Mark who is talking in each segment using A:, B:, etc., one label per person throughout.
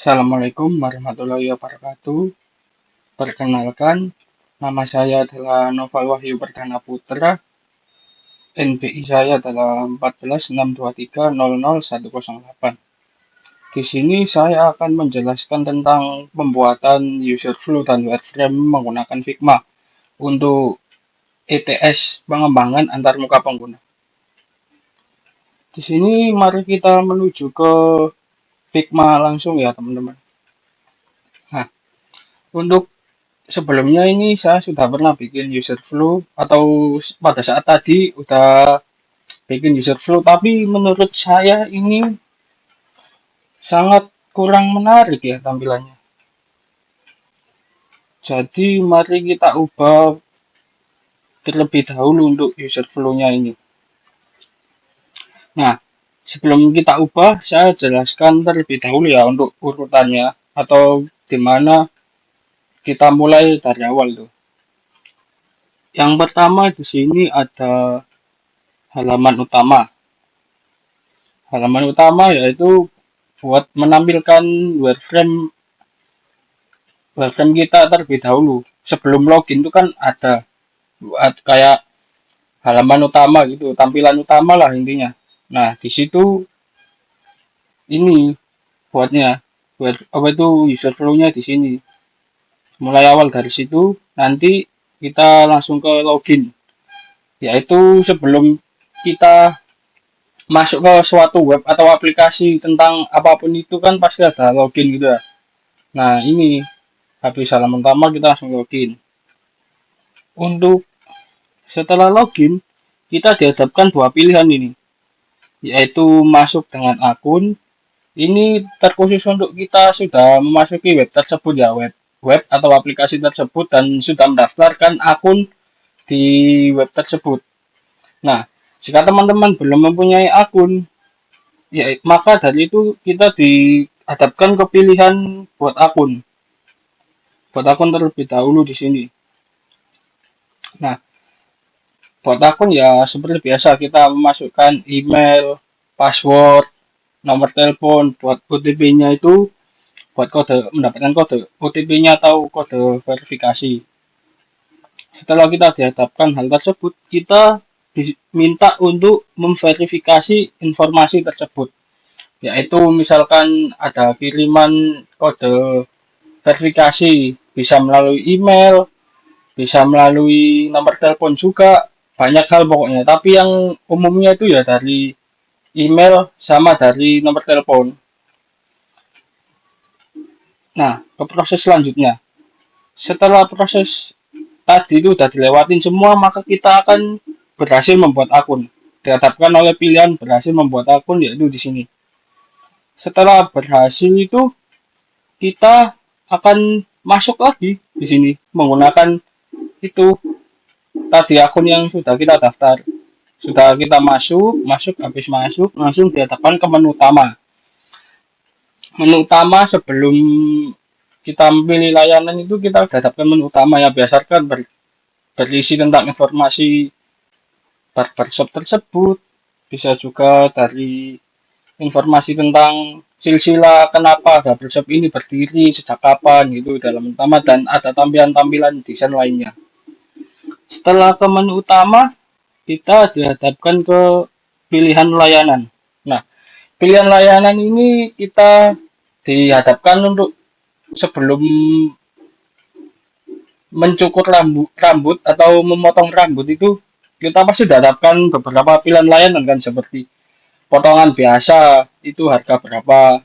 A: Assalamualaikum warahmatullahi wabarakatuh. Perkenalkan, nama saya adalah Noval Wahyu Perdana Putra. NPI saya adalah 1462300108. Di sini saya akan menjelaskan tentang pembuatan user flow dan wireframe menggunakan Figma untuk ETS pengembangan antarmuka pengguna. Di sini mari kita menuju ke Figma langsung ya teman-teman. Nah, untuk sebelumnya ini saya sudah pernah bikin user flow atau pada saat tadi udah bikin user flow, tapi menurut saya ini sangat kurang menarik ya tampilannya. Jadi mari kita ubah terlebih dahulu untuk user flow-nya ini. Nah, sebelum kita ubah, saya jelaskan terlebih dahulu ya untuk urutannya atau dimana kita mulai dari awal tuh. Yang pertama di sini ada halaman utama. Halaman utama yaitu buat menampilkan wireframe kita terlebih dahulu. Sebelum login itu kan ada buat kayak halaman utama gitu, tampilan utama lah intinya. Nah, di situ ini buatnya, buat apa itu user flow-nya di sini. Mulai awal dari situ, nanti kita langsung ke login. Yaitu sebelum kita masuk ke suatu web atau aplikasi tentang apapun itu kan pasti ada login gitu ya. Nah, ini habis halaman utama kita langsung login. Untuk setelah login, kita dihadapkan dua pilihan ini, yaitu masuk dengan akun. Ini terkhusus untuk kita sudah memasuki web tersebut ya, web atau aplikasi tersebut dan sudah mendaftarkan akun di web tersebut. Nah, jika teman-teman belum mempunyai akun, ya maka dari itu kita dihadapkan ke pilihan buat akun. Buat akun terlebih dahulu di sini. Nah, buat akun ya seperti biasa kita memasukkan email, password, nomor telepon, buat OTP-nya itu buat kode mendapatkan kode OTP-nya atau kode verifikasi. Setelah kita dihadapkan hal tersebut, kita diminta untuk memverifikasi informasi tersebut. Yaitu misalkan ada kiriman kode verifikasi bisa melalui email, bisa melalui nomor telepon juga, banyak hal pokoknya. Tapi yang umumnya itu ya dari email sama dari nomor telepon. Nah, ke proses selanjutnya. Setelah proses tadi itu sudah dilewatin semua, maka kita akan berhasil membuat akun. Dihadapkan oleh pilihan berhasil membuat akun yaitu di sini. Setelah berhasil itu kita akan masuk lagi di sini menggunakan itu tadi akun yang sudah kita daftar. Sudah kita masuk habis masuk langsung dihadapkan ke menu utama. Menu utama sebelum kita memilih layanan itu kita dihadapkan menu utama ya biasakan berisi tentang informasi barbershop tersebut, bisa juga dari informasi tentang silsilah kenapa barbershop ini berdiri sejak kapan gitu dalam utama dan ada tampilan-tampilan desain lainnya. Setelah ke menu utama, kita dihadapkan ke pilihan layanan. Nah, pilihan layanan ini kita dihadapkan untuk sebelum mencukur rambut atau memotong rambut itu kita pasti dihadapkan beberapa pilihan layanan kan seperti potongan biasa itu harga berapa,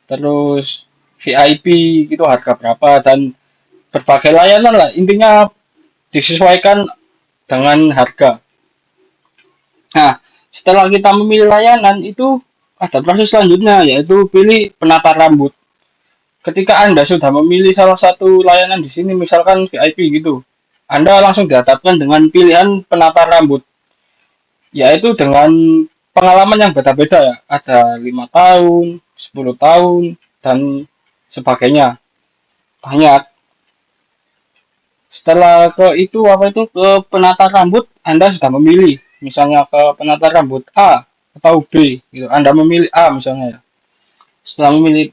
A: terus VIP itu harga berapa dan berbagai layanan lah intinya disesuaikan dengan harga. Nah, setelah kita memilih layanan itu ada proses selanjutnya yaitu pilih penata rambut. Ketika Anda sudah memilih salah satu layanan di sini misalkan VIP gitu, Anda langsung dihadapkan dengan pilihan penata rambut yaitu dengan pengalaman yang beda-beda ya. Ada 5 tahun, 10 tahun dan sebagainya. Banyak. Setelah ke itu apa itu ke penata rambut Anda sudah memilih misalnya ke penata rambut A atau B gitu. Anda memilih A misalnya ya. Setelah memilih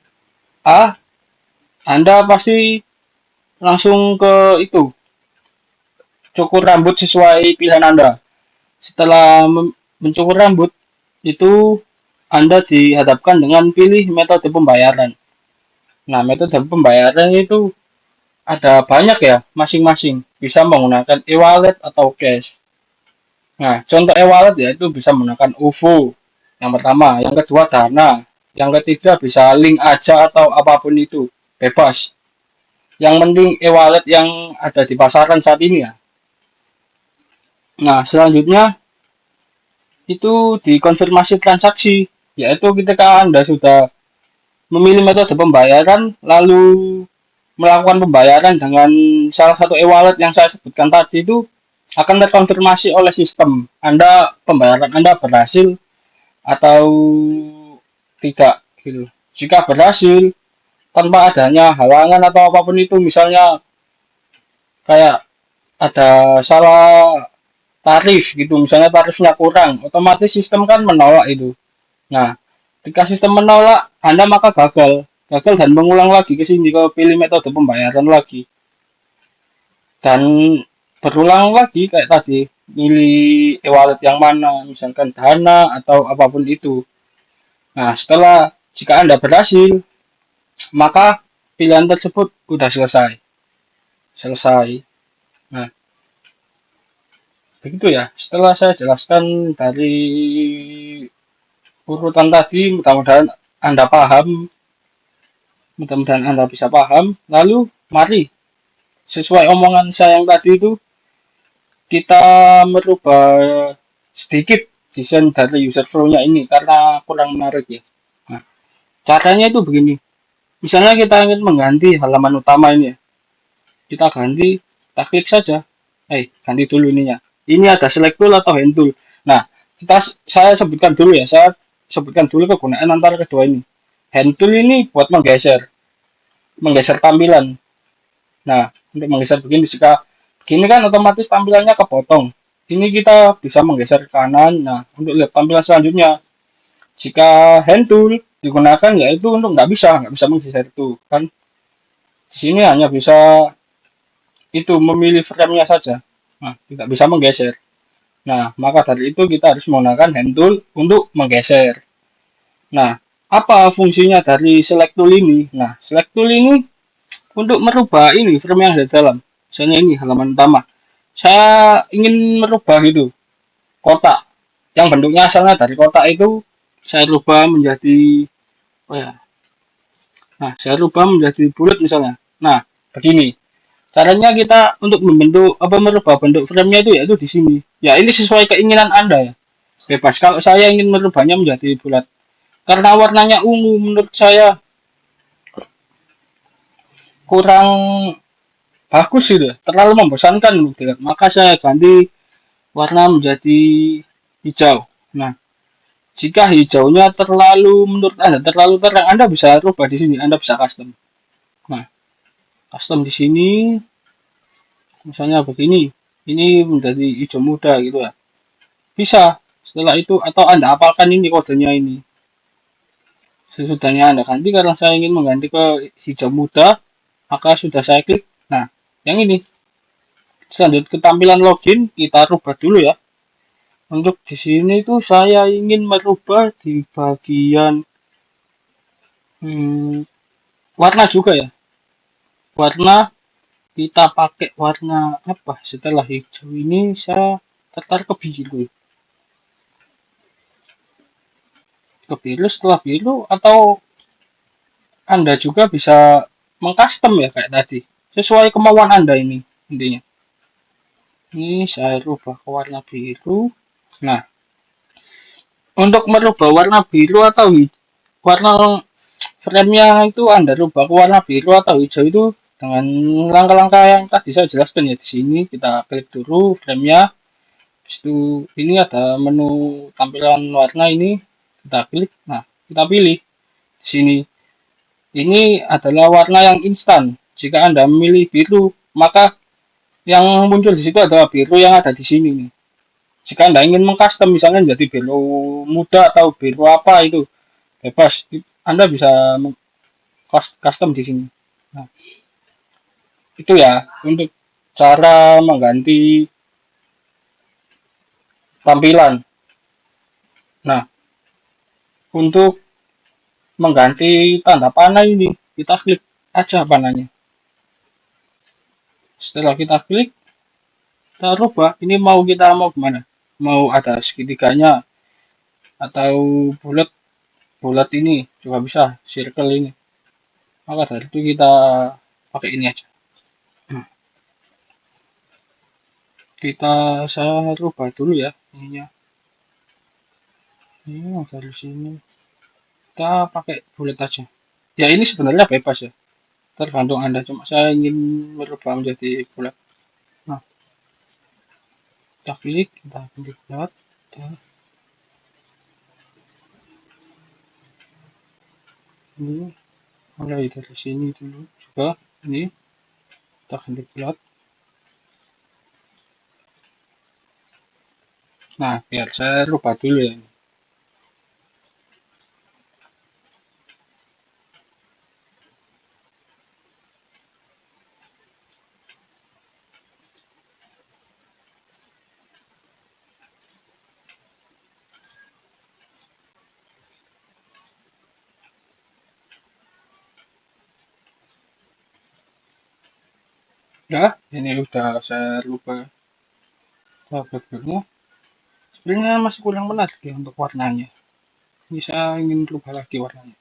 A: A Anda pasti langsung ke itu, cukur rambut sesuai pilihan Anda. Setelah mencukur rambut, itu Anda dihadapkan dengan pilih metode pembayaran. Nah, metode pembayaran itu ada banyak ya, masing-masing. Bisa menggunakan e-wallet atau cash. Nah, contoh e-wallet ya itu bisa menggunakan OVO. Yang pertama, yang kedua Dana, yang ketiga bisa link aja atau apapun itu, bebas. Yang penting e-wallet yang ada di pasaran saat ini ya. Nah, selanjutnya itu dikonfirmasi transaksi, yaitu ketika Anda sudah memilih metode pembayaran, lalu melakukan pembayaran dengan salah satu e-wallet yang saya sebutkan tadi itu akan terkonfirmasi oleh sistem Anda pembayaran Anda berhasil atau tidak gitu. Jika berhasil tanpa adanya halangan atau apapun itu misalnya kayak ada salah tarif gitu misalnya tarifnya kurang otomatis sistem kan menolak itu. Nah, jika sistem menolak Anda maka gagal dan mengulang lagi ke sini ke pilih metode pembayaran lagi dan berulang lagi kayak tadi milih e-wallet yang mana misalkan Dana atau apapun itu. Nah, setelah jika Anda berhasil maka pilihan tersebut sudah selesai. Selesai. Nah, begitu ya. Setelah saya jelaskan dari urutan tadi, mudah-mudahan Anda bisa paham. Lalu, mari sesuai omongan saya yang tadi itu kita merubah sedikit desain dari user flow-nya ini karena kurang menarik ya. Nah, caranya itu begini. Misalnya kita ingin mengganti halaman utama ini ya. Kita ganti, kita klik saja. Ganti dulu ininya. Ini ada select tool atau hand tool. Nah, saya sebutkan dulu ya. Saya sebutkan dulu kegunaan antara kedua ini. Hand tool ini buat menggeser tampilan. Nah, untuk menggeser begini jika begini kan otomatis tampilannya kepotong. Ini kita bisa menggeser ke kanan. Nah, untuk lihat tampilan selanjutnya, jika hand tool digunakan yaitu untuk nggak bisa menggeser itu kan. Di sini hanya bisa itu memilih frame-nya saja. Nah, tidak bisa menggeser. Nah, maka dari itu kita harus menggunakan hand tool untuk menggeser. Nah, apa fungsinya dari select tool ini? Nah, select tool ini untuk merubah ini frame yang ada di dalam. Misalnya ini halaman utama. Saya ingin merubah itu kotak yang bentuknya asalnya dari kotak itu saya rubah menjadi oh ya. Nah, saya rubah menjadi bulat misalnya. Nah, begini. Caranya kita untuk membentuk apa merubah bentuk frame-nya itu yaitu di sini. Ya, ini sesuai keinginan Anda ya. Bebas. Kalau saya ingin merubahnya menjadi bulat. Karena warnanya ungu menurut saya kurang bagus gitu ya. Terlalu membosankan gitu. Maka saya ganti warna menjadi hijau. Nah, jika hijaunya terlalu menurut Anda terlalu terang, Anda bisa rubah di sini. Anda bisa custom. Nah, custom di sini misalnya begini. Ini menjadi hijau muda gitu ya. Bisa. Setelah itu atau Anda apalkan ini kodenya ini. Sesudahnya Anda ganti karena saya ingin mengganti ke hijau muda, maka sudah saya klik. Nah, yang ini. Selanjut ke tampilan login, kita rubah dulu ya. Untuk di sini tuh saya ingin merubah di bagian warna juga ya. Warna kita pakai warna apa? Setelah hijau ini saya tertarik ke biru. Ke biru setelah biru atau Anda juga bisa mengcustom ya kayak tadi. Sesuai kemauan Anda ini intinya. Ini saya rubah ke warna biru. Nah, untuk merubah warna biru atau warna frame-nya itu Anda rubah ke warna biru atau hijau itu dengan langkah-langkah yang tadi saya jelaskan ya di sini kita klik dulu frame-nya. Itu ini ada menu tampilan warna ini kita klik. Nah, kita pilih di sini. Ini adalah warna yang instan. Jika Anda memilih biru, maka yang muncul di situ adalah biru yang ada di sini nih. Jika Anda ingin mengcustom misalnya jadi biru muda atau biru apa itu bebas. Anda bisa custom di sini. Nah, itu ya untuk cara mengganti tampilan. Nah, untuk mengganti tanda panah ini, kita klik aja panahnya. Setelah kita klik, kita rubah. Ini kita mau gimana? Mau ada segitiganya atau bulat bulat ini juga bisa, circle ini. Maka dari itu kita pakai ini aja. Saya rubah dulu ya ininya. Ini dari sini. Kita pakai bulat aja. Ya ini sebenarnya bebas ya. Tergantung Anda. Cuma saya ingin merubah menjadi bulat. Nah, kita klik, kita klik bulat. Ini mulai dari sini dulu juga. Ini kita ganti bulat. Nah, biar saya rubah dulu ya. Ya, ini udah saya rubah backgroundnya. Sebenarnya masih kurang menarik ya untuk warnanya. Ini saya ingin rubah lagi warnanya.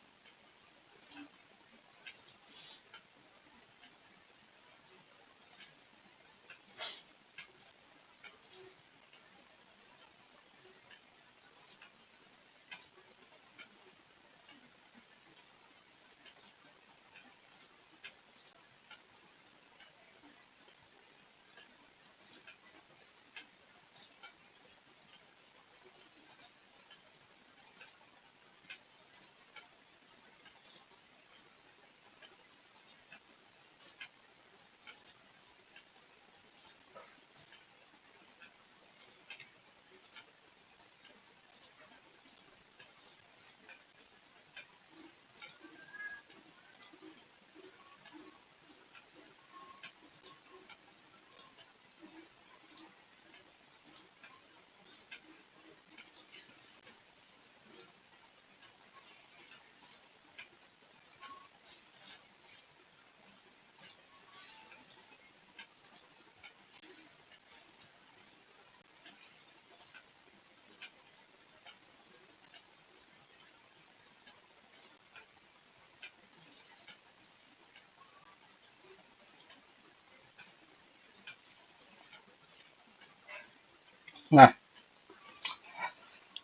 A: Nah,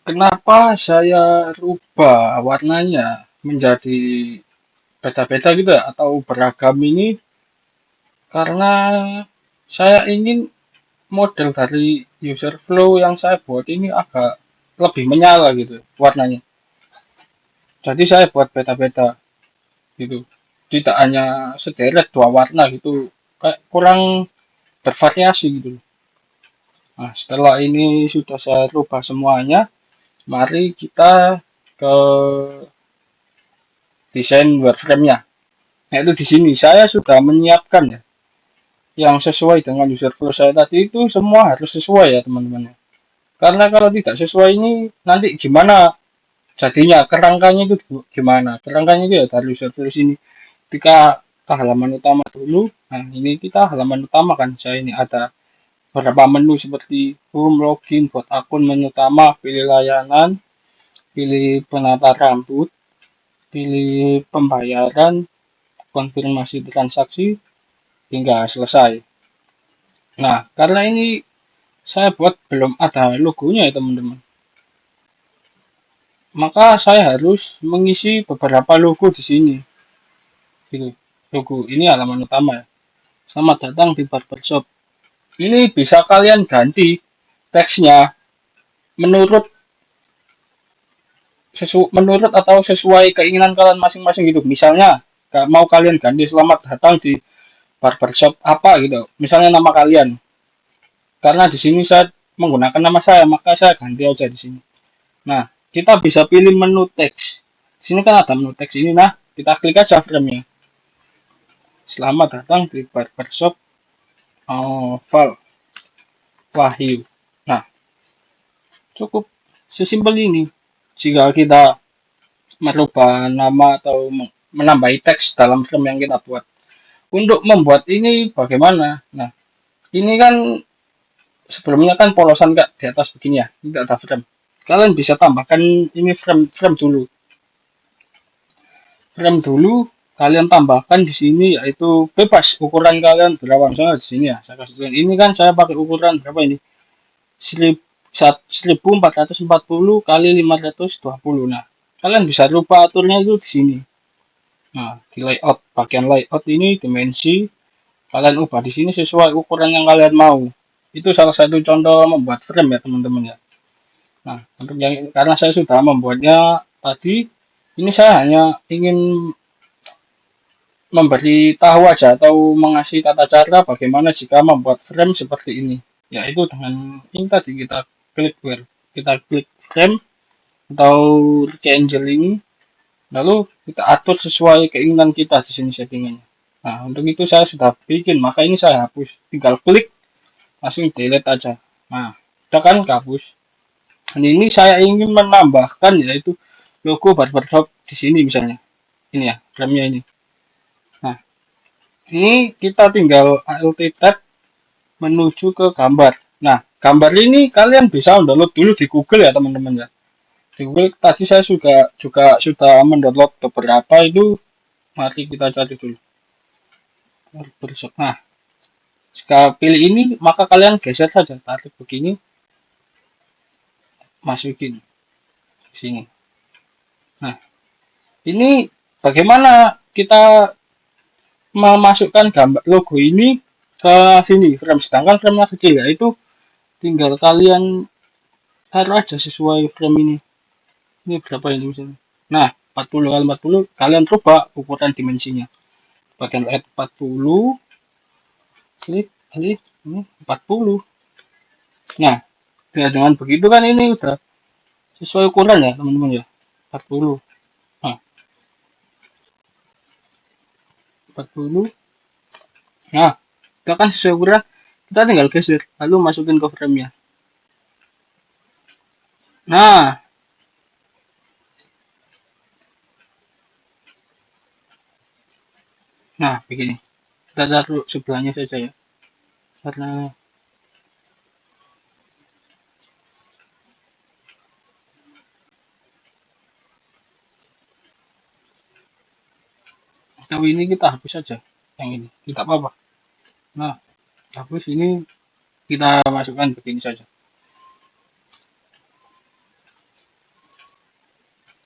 A: kenapa saya rubah warnanya menjadi beda-beda gitu ya, atau beragam ini karena saya ingin model dari user flow yang saya buat ini agak lebih menyala gitu warnanya. Jadi saya buat beda-beda gitu. Tidak hanya sederet dua warna gitu, kayak kurang bervariasi gitu. Nah, setelah ini sudah saya rubah semuanya, mari kita ke desain wireframe-nya. Nah, itu di sini saya sudah menyiapkan ya yang sesuai dengan user flow saya tadi itu semua harus sesuai ya teman-teman. Karena kalau tidak sesuai ini nanti gimana jadinya kerangkanya itu gimana? Kerangkanya itu ya dari user flow sini. Ketika ke halaman utama dulu, nah ini kita halaman utama kan saya ini ada beberapa menu seperti home, login, buat akun, menu utama, pilih layanan, pilih penata rambut, pilih pembayaran, konfirmasi transaksi, hingga selesai. Nah, karena ini saya buat belum ada logonya ya teman-teman. Maka saya harus mengisi beberapa logo di sini. Gitu. Logo ini halaman utama ya. Selamat datang di barbershop. Ini bisa kalian ganti teksnya menurut menurut atau sesuai keinginan kalian masing-masing gitu. Misalnya, mau kalian ganti selamat datang di barbershop apa gitu. Misalnya nama kalian. Karena di sini saya menggunakan nama saya, maka saya ganti aja di sini. Nah, kita bisa pilih menu teks. Sini kan ada menu teks ini. Nah, kita klik aja frame-nya. Selamat datang di barbershop Val Wahyu. Nah, cukup sesimpel ini. Jika kita merubah nama atau menambahi teks dalam frame yang kita buat. Untuk membuat ini bagaimana? Nah, ini kan sebelumnya kan polosan Kak di atas begini ya, tidak ada frame. Kalian bisa tambahkan ini frame dulu. Frame dulu kalian tambahkan di sini yaitu bebas ukuran kalian berapa misalnya di sini ya. Saya kasih ini kan saya pakai ukuran berapa ini? 1440 kali 520. Nah, kalian bisa lupa aturnya itu di sini. Nah, di layout bagian layout ini dimensi kalian ubah di sini sesuai ukuran yang kalian mau. Itu salah satu contoh membuat frame ya teman-teman ya. Nah, untuk yang karena saya sudah membuatnya tadi, ini saya hanya ingin memberi tahu aja atau mengasih tata cara bagaimana jika membuat frame seperti ini. Yaitu dengan ini tadi kita klik frame atau rectangle ini, lalu kita atur sesuai keinginan kita di sini settingannya. Nah, untuk itu saya sudah bikin, maka ini saya hapus. Tinggal klik, langsung delete aja. Nah, kita kan hapus. Ini saya ingin menambahkan yaitu logo barbershop di sini misalnya. Ini ya, frame-nya ini. Nah, ini kita tinggal Alt Tab menuju ke gambar. Nah, gambar ini kalian bisa download dulu di Google ya teman-teman ya. Di Google tadi saya juga sudah mendownload beberapa itu. Mari kita cari dulu. Barbershop. Nah, jika pilih ini maka kalian geser saja, tarik begini, masukin sini. Nah, ini bagaimana kita memasukkan gambar logo ini ke sini frame, sedangkan frame kecil ya itu tinggal kalian taruh aja sesuai frame ini berapa ini misalnya. Nah, 40 kali 40 kalian coba ukuran dimensinya bagian layout 40 klik ini 40. Nah, dengan begitu kan ini udah sesuai ukuran ya teman-teman ya, 40. Nah, 40. Nah, kita kan sesuai ukuran, kita tinggal geser lalu masukin ke frame-nya. Nah, begini. Kita taruh sebelahnya saja ya. Karena tahu ini kita hapus saja yang ini, tidak apa-apa. Nah, hapus ini kita masukkan begini saja.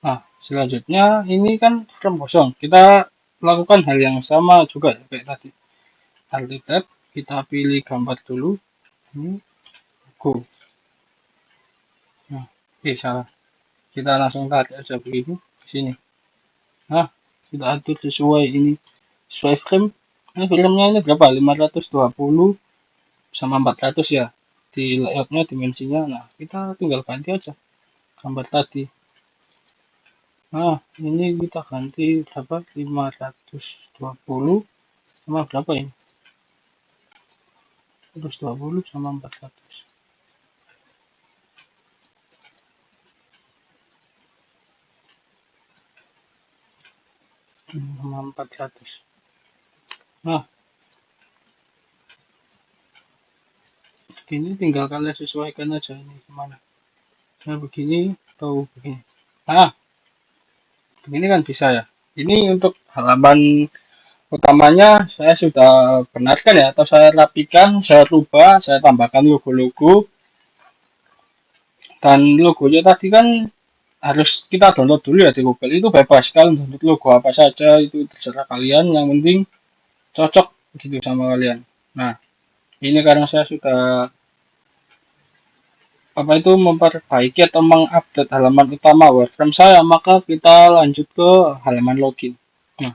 A: Nah, selanjutnya ini kan frame kosong. Kita lakukan hal yang sama juga ya, kayak tadi. Alt Tab, kita pilih gambar dulu. Ini go. Nah, salah. Kita langsung tarik aja begini di sini. Nah, kita atur sesuai ini, sesuai frame. Nah, frame-nya ini berapa? 520 sama 400 ya. Di layoutnya dimensinya. Nah, kita tinggal ganti aja gambar tadi. Nah, ini kita ganti berapa? 520 sama berapa ini? 120 sama 400. Sama 400. Nah, ini tinggal kalian sesuaikan aja ini gimana. Nah, begini atau begini. Nah, begini kan bisa ya. Ini untuk halaman utamanya saya sudah benarkan ya, atau saya rapikan, saya rubah, saya tambahkan logo-logo. Dan logonya tadi kan harus kita download dulu ya di Google. Itu bebas kalian download logo apa saja, itu terserah kalian, yang penting cocok gitu sama kalian. Nah, ini karena saya sudah memperbaiki atau mengupdate halaman utama Wordframe saya, maka kita lanjut ke halaman login. Nah,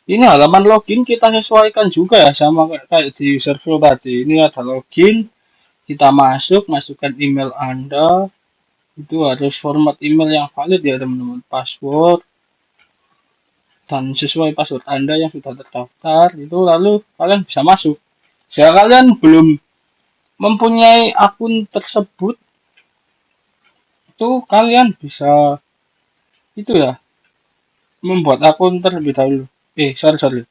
A: ini halaman login kita sesuaikan juga ya sama kayak di user flow tadi. Ini ada login, kita masukkan email Anda. Itu harus format email yang valid ya teman-teman. Password, dan sesuai password Anda yang sudah terdaftar itu lalu kalian bisa masuk. Jika kalian belum mempunyai akun tersebut itu kalian bisa itu ya membuat akun terlebih dahulu. Sorry.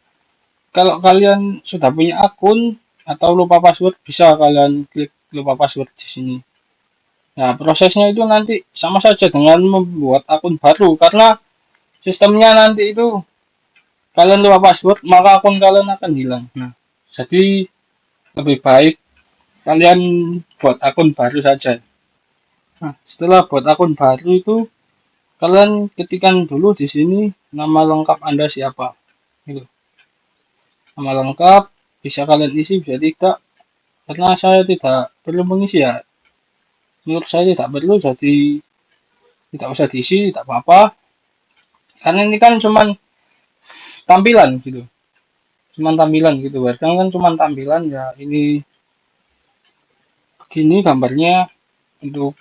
A: Kalau kalian sudah punya akun atau lupa password bisa kalian klik lupa password di sini. Nah, prosesnya itu nanti sama saja dengan membuat akun baru karena sistemnya nanti itu kalian lupa password maka akun kalian akan hilang. Nah, jadi lebih baik kalian buat akun baru saja. Nah, setelah buat akun baru itu kalian ketikkan dulu di sini nama lengkap Anda siapa. Gitu. Nama lengkap bisa kalian isi bisa tidak karena saya tidak perlu mengisi ya. Menurut saya tidak perlu jadi tidak usah diisi tidak apa-apa karena ini kan cuman tampilan gitu. Cuman tampilan gitu. Kadang kan cuman tampilan ya ini begini gambarnya untuk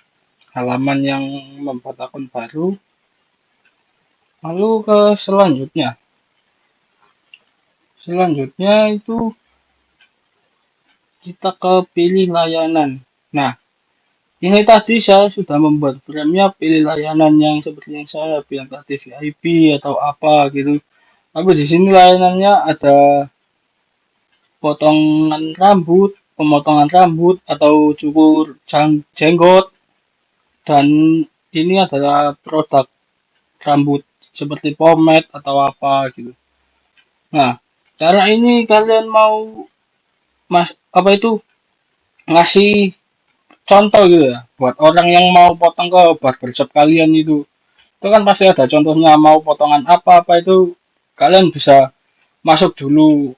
A: halaman yang membuat akun baru. Lalu ke selanjutnya. Selanjutnya itu kita ke pilih layanan. Nah, ini tadi saya sudah membuat frame-nya pilih layanan yang seperti yang saya bilang tadi VIP atau apa gitu. Tapi di sini layanannya ada potongan rambut, pemotongan rambut atau cukur jenggot dan ini adalah produk rambut seperti pomade atau apa gitu. Nah, cara ini kalian mau apa itu ngasih contoh gitu ya buat orang yang mau potong ke barbershop kalian itu kan pasti ada contohnya mau potongan apa-apa itu kalian bisa masuk dulu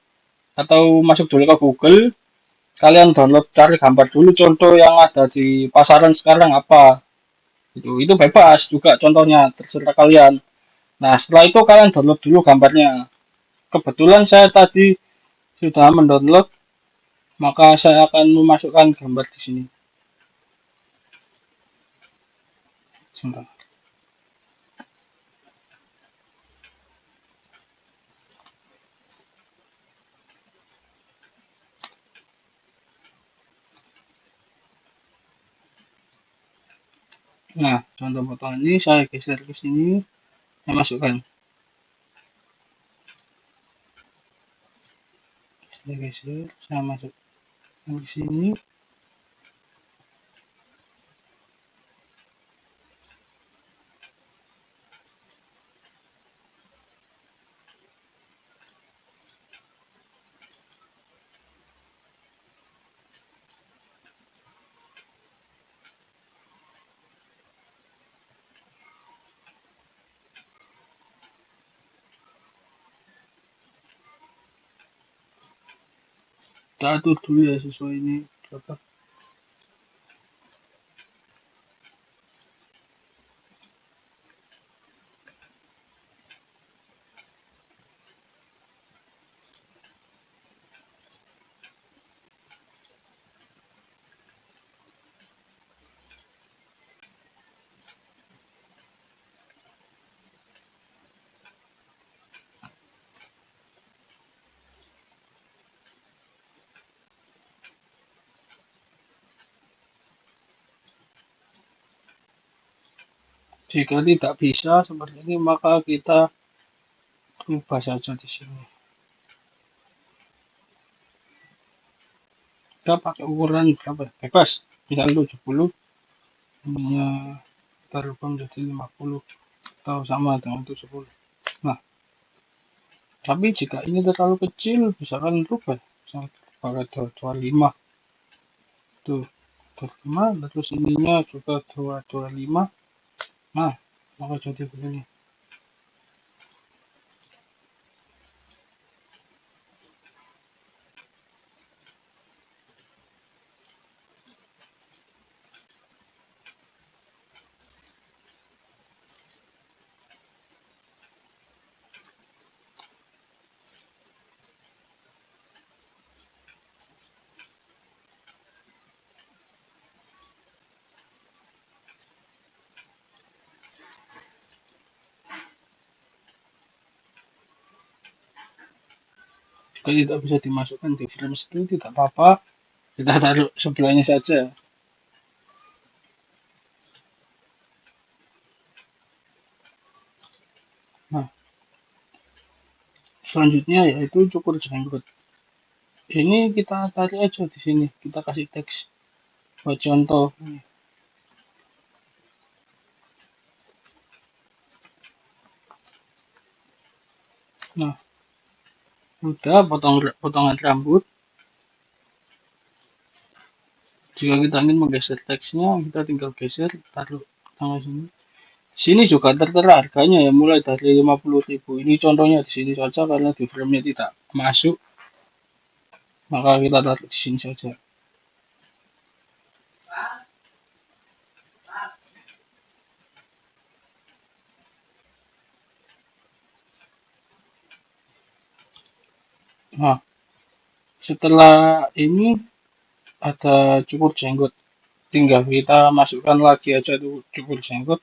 A: atau masuk dulu ke Google kalian download cari gambar dulu contoh yang ada di pasaran sekarang apa itu bebas juga contohnya terserah kalian. Nah setelah itu kalian download dulu gambarnya. Kebetulan saya tadi sudah mendownload maka saya akan memasukkan gambar di sini. Sebentar. Nah, contoh potongan ini saya geser ke sini, saya masukkan. Saya geser, saya masukkan ke sini. Kita atur dulu ya sesuai ini. Berapa? Jika tidak bisa seperti ini, maka kita ubah saja di sini. Kita pakai ukuran berapa? Bebas. Misalnya 70, ininya kita rubah menjadi 50 atau sama dengan 70. Nah, tapi jika ini terlalu kecil, misalkan rubah. Misalkan pakai 225. Tuh, 25, terus ininya juga 225. Nah, maka jadi begini. Jika tidak bisa dimasukkan di frame itu tidak apa-apa, kita taruh sebelahnya saja. Nah, selanjutnya yaitu cukur jenggot. Ini kita tarik aja di sini, kita kasih teks buat contoh. Nah, udah potongan rambut. Jika kita ingin menggeser teksnya, kita tinggal geser, taruh tengah sini. Sini juga tertera harganya ya, mulai dari 50.000. Ini contohnya di sini saja karena di frame-nya tidak masuk, maka kita taruh di sini saja. Nah, setelah ini ada cukur jenggot. Tinggal kita masukkan lagi aja tuh cukur jenggot.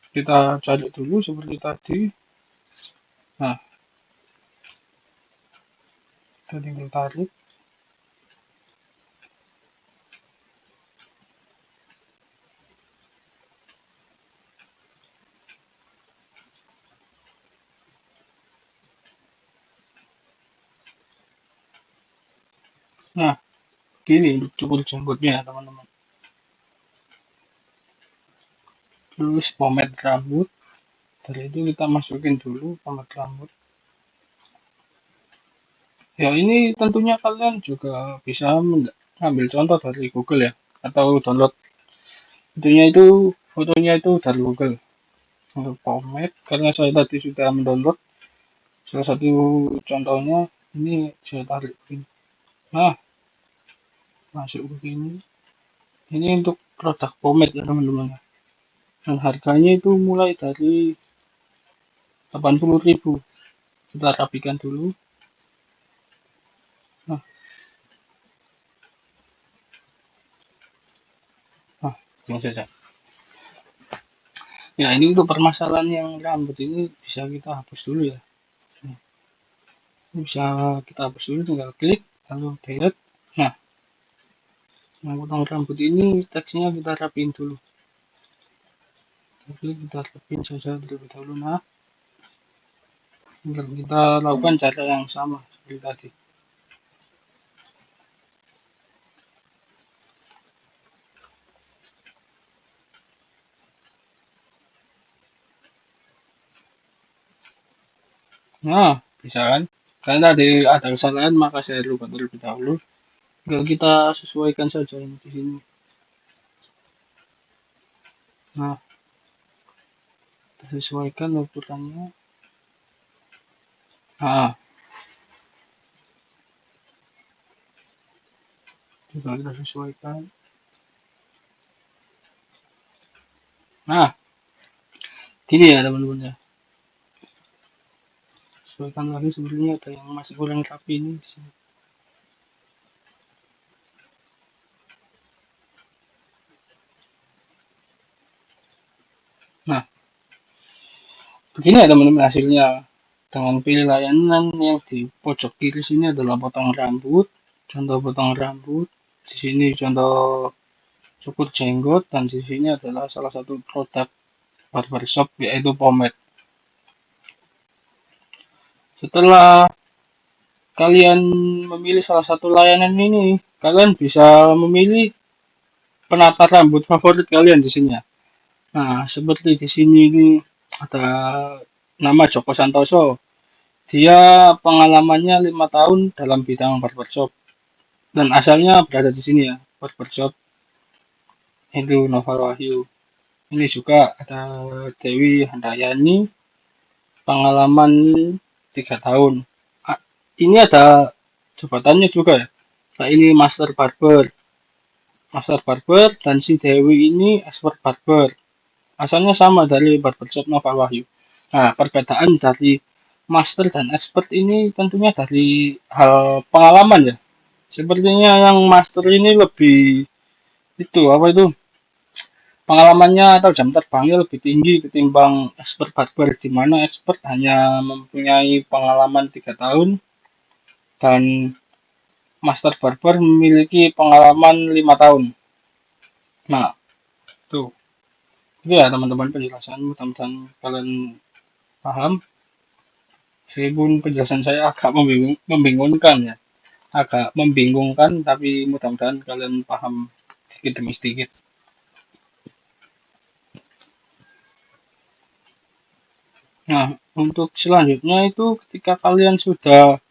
A: Kita cari dulu seperti tadi. Nah, kita tinggal tarik. Nah, gini cukur jenggotnya teman-teman. Terus pomade rambut. Dari itu kita masukin dulu pomade rambut. Ya ini tentunya kalian juga bisa mengambil contoh dari Google ya, atau download fotonya itu dari Google. Untuk pomade, karena saya tadi sudah mendownload salah satu contohnya, ini saya tarik ini. Nah, masuk begini. Ini untuk produk pomade ya teman-teman. Dan harganya itu mulai dari 80.000. Kita rapikan dulu. Nah, ini saja. Ya, ini untuk permasalahan yang rambut ini bisa kita hapus dulu ya. Ini bisa kita hapus dulu, tinggal klik, lalu delete. Nah, yang potong rambut ini teksnya kita rapiin dulu. Jadi kita rapiin saja terlebih dahulu. Nah, tinggal kita lakukan cara yang sama seperti tadi. Nah, bisa kan? Karena tadi ada kesalahan, maka saya lupa terlebih dahulu. Tinggal kita sesuaikan saja ini di sini. Nah, kita sesuaikan ukurannya. Nah, juga kita sesuaikan. Nah, gini ya teman-teman ya. Sesuaikan lagi, sebenarnya ada yang masih kurang rapi ini di sini. Nah, begini ya teman-teman hasilnya. Dengan pilih layanan yang di pojok kiri sini adalah potong rambut, contoh potong rambut. Di sini contoh cukur jenggot, dan di sini adalah salah satu produk barbershop yaitu pomade. Setelah kalian memilih salah satu layanan ini, kalian bisa memilih penata rambut favorit kalian di sini ya. Nah, seperti di sini ini ada nama Joko Santoso. Dia pengalamannya 5 tahun dalam bidang barbershop dan asalnya berada di sini ya, barbershop itu Noval Wahyu. Ini juga ada Dewi Handayani, pengalaman 3 tahun. Ini ada jabatannya juga ya. Nah, ini Master Barber, dan si Dewi ini Expert Barber. Asalnya sama dari barbershop Noval Wahyu. Nah, perbedaan dari Master dan Expert ini tentunya dari hal pengalaman ya. Sepertinya yang Master ini lebih itu apa itu pengalamannya atau jam terbangnya lebih tinggi ketimbang expert barber, di mana expert hanya mempunyai pengalaman 3 tahun dan master barber memiliki pengalaman 5 tahun. Nah, tuh itu ya teman-teman penjelasan, mudah-mudahan kalian paham. Meskipun penjelasan saya agak membingungkan ya, agak membingungkan, tapi mudah-mudahan kalian paham sedikit demi sedikit. Nah, untuk selanjutnya itu ketika kalian sudah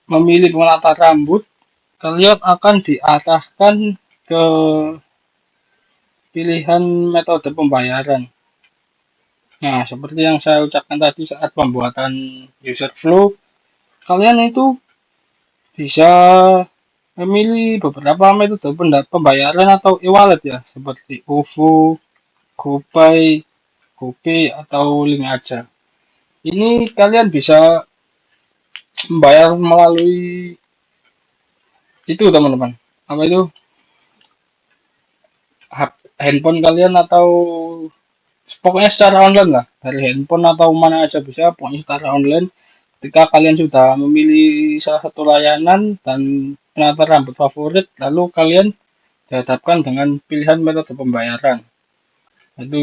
A: memilih menata rambut, kalian akan diarahkan ke pilihan metode pembayaran. Nah, seperti yang saya ucapkan tadi saat pembuatan user flow, kalian itu bisa memilih beberapa metode pembayaran atau e-wallet ya, seperti OVO, GoPay, GoPay, atau link aja. Ini kalian bisa membayar melalui itu teman-teman. Apa itu? Handphone kalian atau pokoknya secara online lah. Dari handphone atau mana aja bisa, pokoknya secara online. Ketika kalian sudah memilih salah satu layanan dan penata rambut favorit, lalu kalian dihadapkan dengan pilihan metode pembayaran. Itu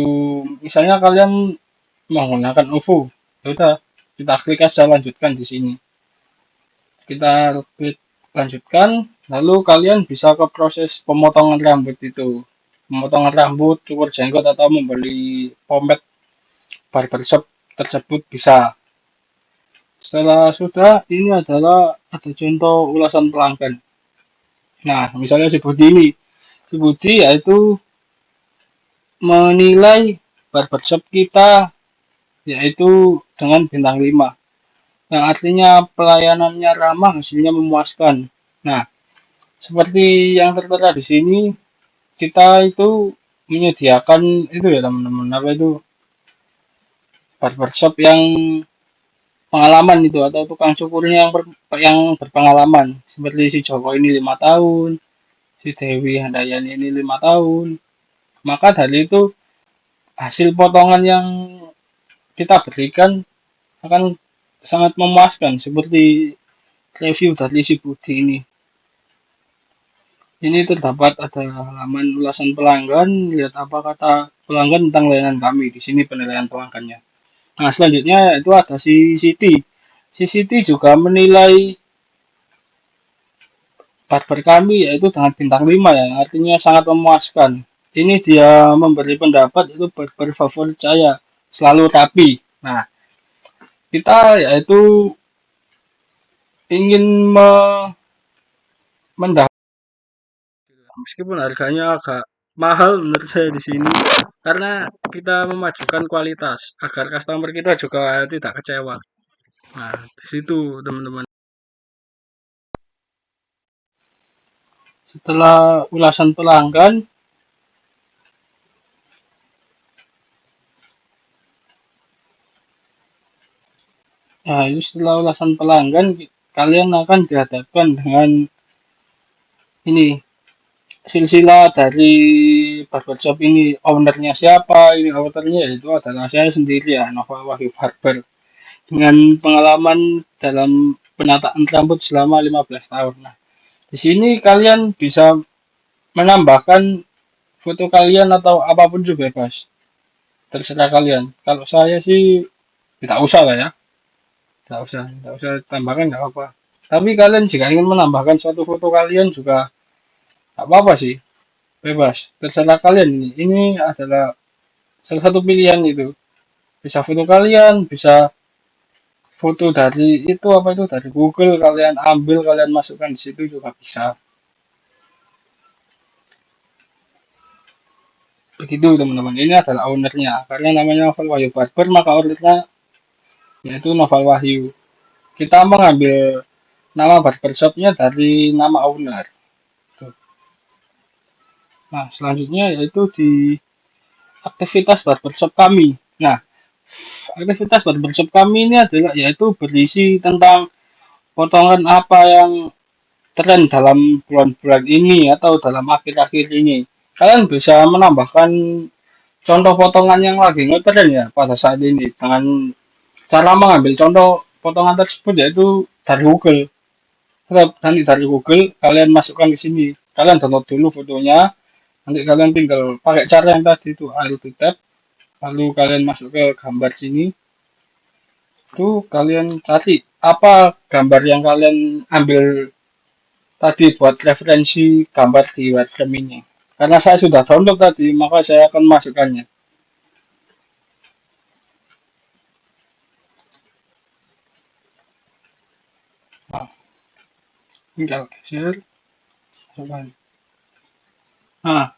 A: misalnya kalian menggunakan OVO, ya udah kita klik aja lanjutkan di sini. Kita klik lanjutkan, lalu kalian bisa ke proses pemotongan rambut itu. Pemotongan rambut, cukur jenggot, atau membeli pomade barbershop tersebut bisa. Setelah sudah, ini adalah ada contoh ulasan pelanggan. Nah, misalnya si Budi ini. Si Budi yaitu menilai barbershop kita yaitu dengan bintang 5, yang artinya pelayanannya ramah, hasilnya memuaskan. Nah, seperti yang tertera di sini, kita itu menyediakan itu ya teman-teman, apa itu, barbershop yang pengalaman itu atau tukang cukurnya yang berpengalaman, seperti si Joko ini 5 tahun, si Dewi Handayani ini 5 tahun. Maka dari itu hasil potongan yang kita berikan akan sangat memuaskan, seperti review dari si Budi ini. Ini terdapat ada halaman ulasan pelanggan, lihat apa kata pelanggan tentang layanan kami. Di sini penilaian pelanggannya. Nah, selanjutnya itu ada si Siti. Si Siti juga menilai barber kami yaitu dengan bintang 5 ya, artinya sangat memuaskan. Ini dia memberi pendapat itu barber favorit saya, selalu rapi. Nah, kita yaitu ingin mendapatkan, meskipun harganya agak mahal menurut saya di sini, karena kita memajukan kualitas agar customer kita juga tidak kecewa. Nah, di situ teman-teman. Setelah ulasan pelanggan, nah itu setelah ulasan pelanggan, kalian akan dihadapkan dengan ini silsilah dari barbershop ini. Ownernya siapa? Ini ownernya itu adalah saya sendiri ya, Nova Wahyu Barber, dengan pengalaman dalam penataan rambut selama 15 tahun. Nah, di sini kalian bisa menambahkan foto kalian atau apapun juga bebas. Terserah kalian. Kalau saya sih tidak usah lah ya. Tidak usah tambahkan nggak apa. Tapi kalian jika ingin menambahkan suatu foto kalian juga nggak apa-apa sih. Bebas. Terserah kalian ini. Ini adalah salah satu pilihan itu. Bisa foto kalian, bisa foto dari itu apa itu dari Google kalian ambil, kalian masukkan di situ juga bisa. Begitu teman-teman. Ini adalah ownernya. Karena namanya Novel Wahyu Barber, maka ownernya yaitu Novel Wahyu. Kita mengambil nama barbershopnya dari nama owner. Nah, selanjutnya yaitu di aktivitas barbershop kami. Nah, Aktivitas barbershop kami ini adalah yaitu berisi tentang potongan apa yang tren dalam bulan-bulan ini atau dalam akhir-akhir ini. Kalian bisa menambahkan contoh potongan yang lagi ngetren ya pada saat ini dengan cara mengambil contoh potongan tersebut yaitu dari Google. Tetap nanti dari Google kalian masukkan ke sini. Kalian download dulu fotonya. Nanti kalian tinggal pakai cara yang tadi itu alt tab. Lalu kalian masuk ke gambar sini. Itu kalian cari apa gambar yang kalian ambil tadi buat referensi gambar di webcam ini. Karena saya sudah download tadi, maka saya akan masukkannya. Nah, tinggal share, masukkan. Nah,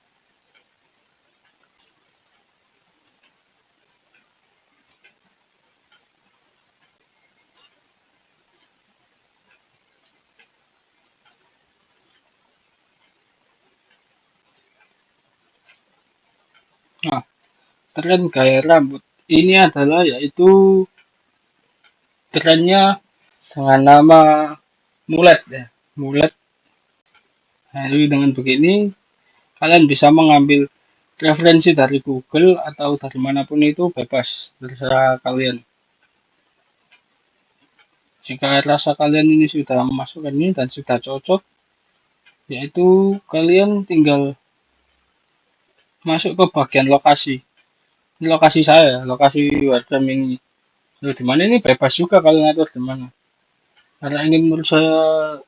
A: nah, tren gaya rambut ini adalah yaitu trennya dengan nama mulet ya, mulet. Nah, jadi dengan begini kalian bisa mengambil referensi dari Google atau dari manapun itu bebas terserah kalian. Jika rasa kalian ini sudah memasukkan ini dan sudah cocok, yaitu kalian tinggal masuk ke bagian lokasi. Ini lokasi saya, lokasi webcam ini. Loh, di mana ini bebas juga kalian atur di mana. Karena ini menurut saya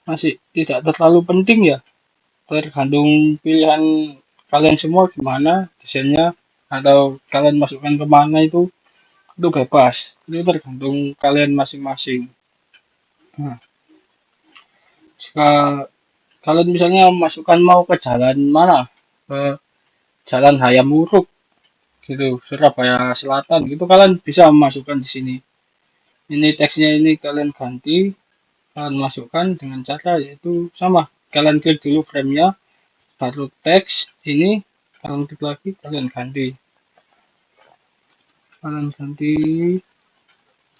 A: masih tidak terlalu penting ya. Tergantung pilihan kalian semua gimana desainnya atau kalian masukkan kemana itu bebas. Itu tergantung kalian masing-masing. Nah, jika kalian misalnya masukkan mau ke jalan mana, ke Jalan Hayam Wuruk gitu, Surabaya Selatan gitu kalian bisa masukkan di sini. Ini teksnya ini kalian ganti, kalian masukkan dengan cara yaitu sama. Kalian klik dulu framenya, baru teks ini kalian klik lagi, kalian ganti,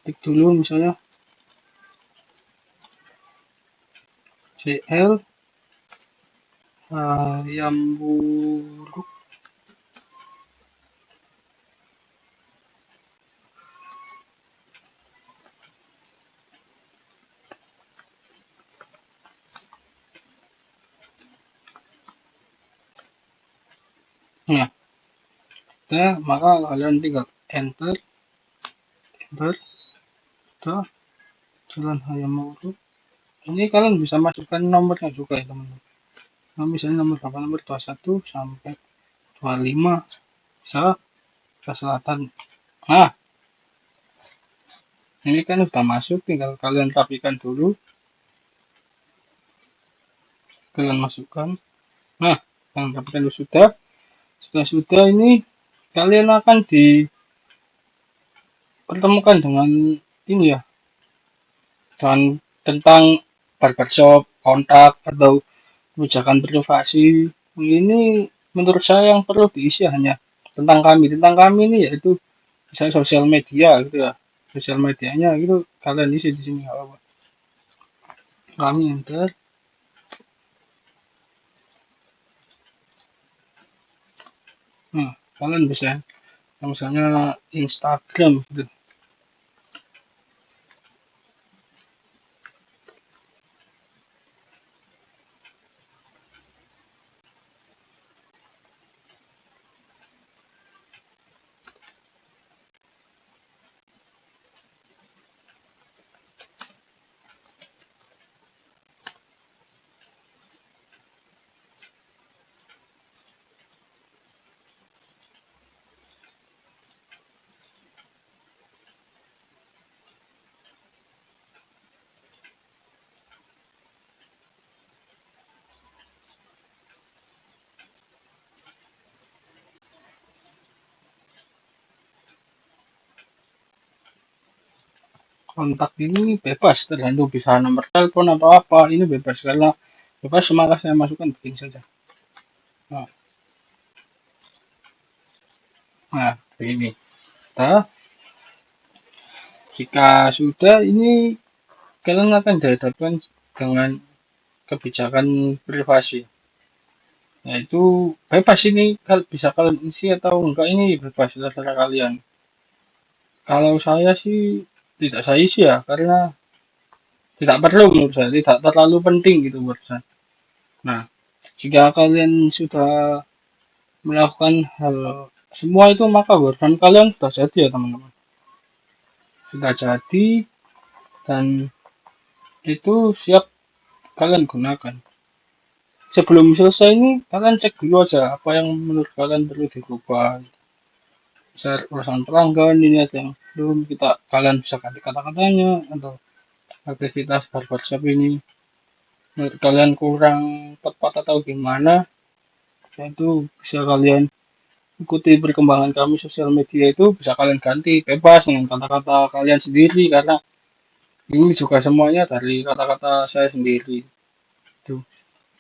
A: klik dulu misalnya CL Hayam Wuruk. Nah, maka kalian tinggal enter, enter, tuh, Jalan Hayam Wuruk. Ini kalian bisa masukkan nomornya juga ya teman-teman. Nah, misalnya nomor berapa, nomor 21 sampai 25 bisa ke selatan. Nah, ini kan sudah masuk, tinggal kalian rapikan dulu, kalian masukkan. Nah, kalian rapikan dulu sudah. Sudah ini kalian akan dipertemukan dengan ini ya, dengan tentang barbershop, kontak atau kebijakan privasi. Ini menurut saya yang perlu diisi hanya tentang kami. Tentang kami ini yaitu saya sosial media gitu ya. Sosial medianya gitu kalian isi di sini apa. Kami enter. Nah, kalian bisa misalnya Instagram gitu. Kontak ini bebas tergantung bisa nomor telepon atau apa ini bebas karena bebas semangat saya masukkan bikin saja. Nah, nah ini. ada. Jika sudah, ini kalian akan dihadapkan dengan kebijakan privasi. Yaitu bebas ini, bisa kalian isi atau enggak ini bebas terserah kalian. Kalau saya sih tidak saya isi ya, karena tidak perlu menurut saya, tidak terlalu penting gitu buat saya. Nah, jika kalian sudah melakukan hal semua itu maka barusan kalian sudah jadi ya teman-teman. Sudah jadi dan itu siap kalian gunakan. Sebelum selesai ini kalian cek dulu aja apa yang menurut kalian perlu dirubah. Share urusan pelanggan ini aja yang belum kita kalian bisa ganti kata-katanya atau aktivitas barbershop ini menurut kalian kurang tepat atau gimana, itu bisa kalian ikuti perkembangan kami sosial media itu bisa kalian ganti bebas dengan kata-kata kalian sendiri karena ini juga semuanya dari kata-kata saya sendiri. Tuh.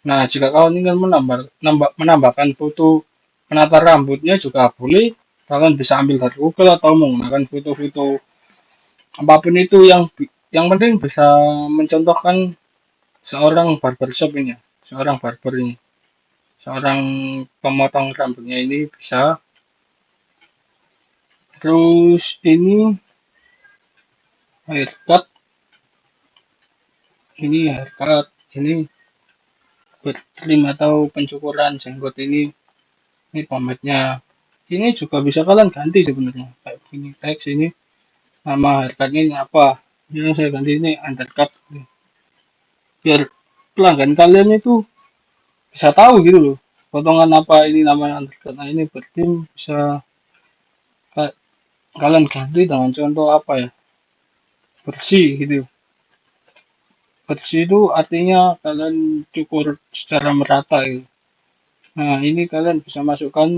A: Nah, jika kalian ingin menambahkan foto penata rambutnya juga boleh. Kalian bisa ambil dari Google atau menggunakan foto-foto apapun itu yang penting bisa mencontohkan seorang barbershop ini, ya, seorang barber ini, seorang pemotong rambutnya ini bisa. Terus ini haircut, ini bertrim atau pencukuran jenggot ini pomade-nya. Ini juga bisa kalian ganti sebenarnya. Kayak gini teks ini nama haircut-nya ini apa. Ini saya ganti ini undercut. Biar pelanggan kalian itu bisa tahu gitu loh. Potongan apa ini namanya undercut. Nah ini bertim bisa kalian ganti dengan contoh apa ya. Bersih gitu. Bersih itu artinya kalian cukur secara merata gitu. Nah, ini kalian bisa masukkan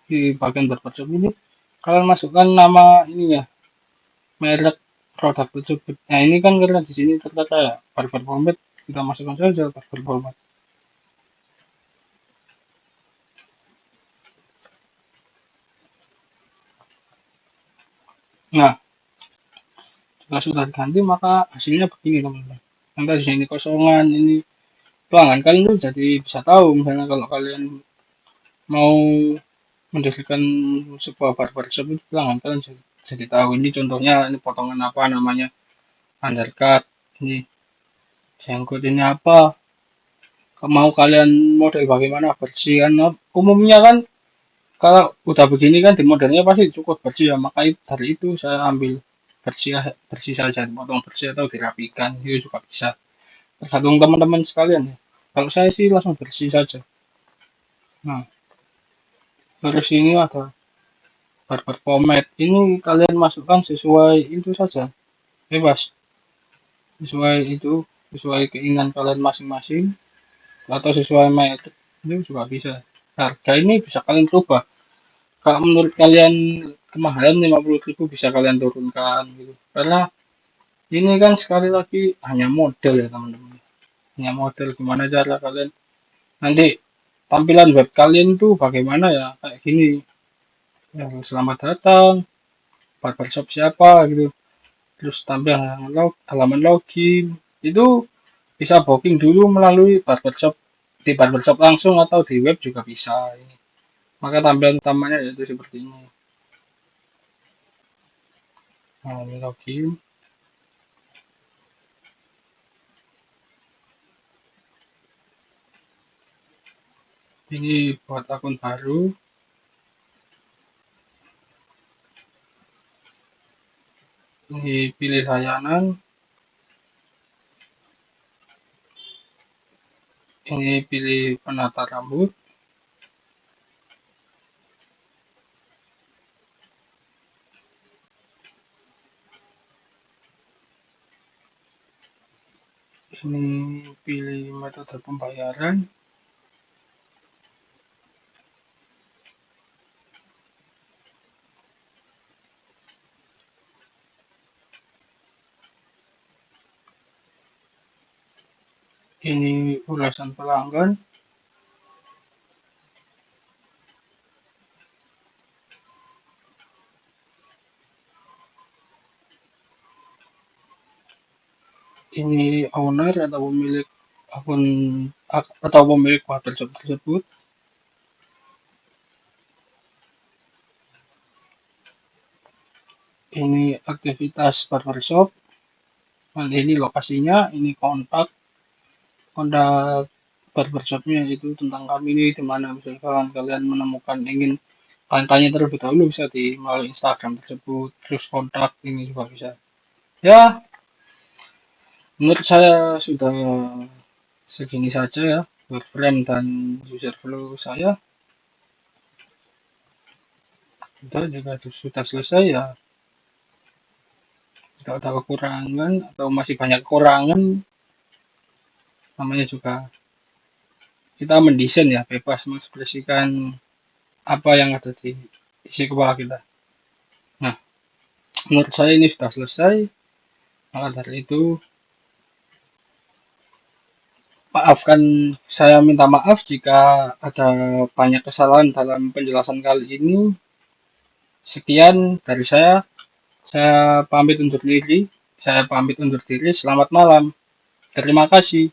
A: di bagian barbershop ini. Kalian masukkan nama ini ya, merek produk tersebut. Nah, ini kan karena di sini tertera ya, Barber Pomade. Kita masukkan saja Barber Pomade. Nah, jika sudah diganti maka hasilnya begini teman-teman. Nanti di sini kosongan ini pelanggan kalian tuh jadi bisa tahu misalnya kalau kalian mau mendirikan sebuah barbershop itu pelanggan kalian jadi tahu ini contohnya ini potongan apa namanya undercut ini jenggot ini apa mau kalian model bagaimana bersih kan umumnya kan kalau udah begini kan di modelnya pasti cukup bersih ya maka dari itu saya ambil bersih bersih saja potong bersih atau dirapikan itu juga bisa tergantung teman-teman sekalian ya kalau saya sih langsung bersih saja. Nah terus ini ada barber pomade ini kalian masukkan sesuai itu saja bebas sesuai itu sesuai keinginan kalian masing-masing atau sesuai merek itu juga bisa. Harga ini bisa kalian ubah. Kalau menurut kalian kemahalan 50.000 bisa kalian turunkan gitu. Karena ini kan sekali lagi hanya model ya teman-teman. Hanya model gimana cara kalian nanti tampilan web kalian tuh bagaimana ya kayak gini. Ya, selamat datang, barbershop siapa gitu. Terus tampilan halaman login itu bisa booking dulu melalui barbershop di barbershop langsung atau di web juga bisa. Maka tampilan utamanya yaitu seperti ini. Nah, ini login. Ini buat akun baru. Ini pilih layanan. Ini pilih penata rambut. Ini pilih metode pembayaran. Ini ulasan pelanggan. ini owner atau pemilik akun atau pemilik barbershop tersebut. Ini aktivitas barbershop, dan ini lokasinya, ini kontak barbershopnya itu tentang kami ini di mana misalkan kalian menemukan ingin kalian tanya terlebih dahulu bisa di melalui Instagram tersebut, terus kontak ini juga bisa. Ya, menurut saya sudah segini saja ya buat frame dan user flow saya. Udah, jika sudah selesai ya, tidak ada kekurangan atau masih banyak kekurangan, namanya juga kita mendesain ya, bebas mengekspresikan apa yang ada di isi kepala kita. Nah, menurut saya ini sudah selesai. Maka dari itu, maafkan, saya minta maaf jika ada banyak kesalahan dalam penjelasan kali ini. Sekian dari saya. Saya pamit undur diri. Selamat malam. Terima kasih.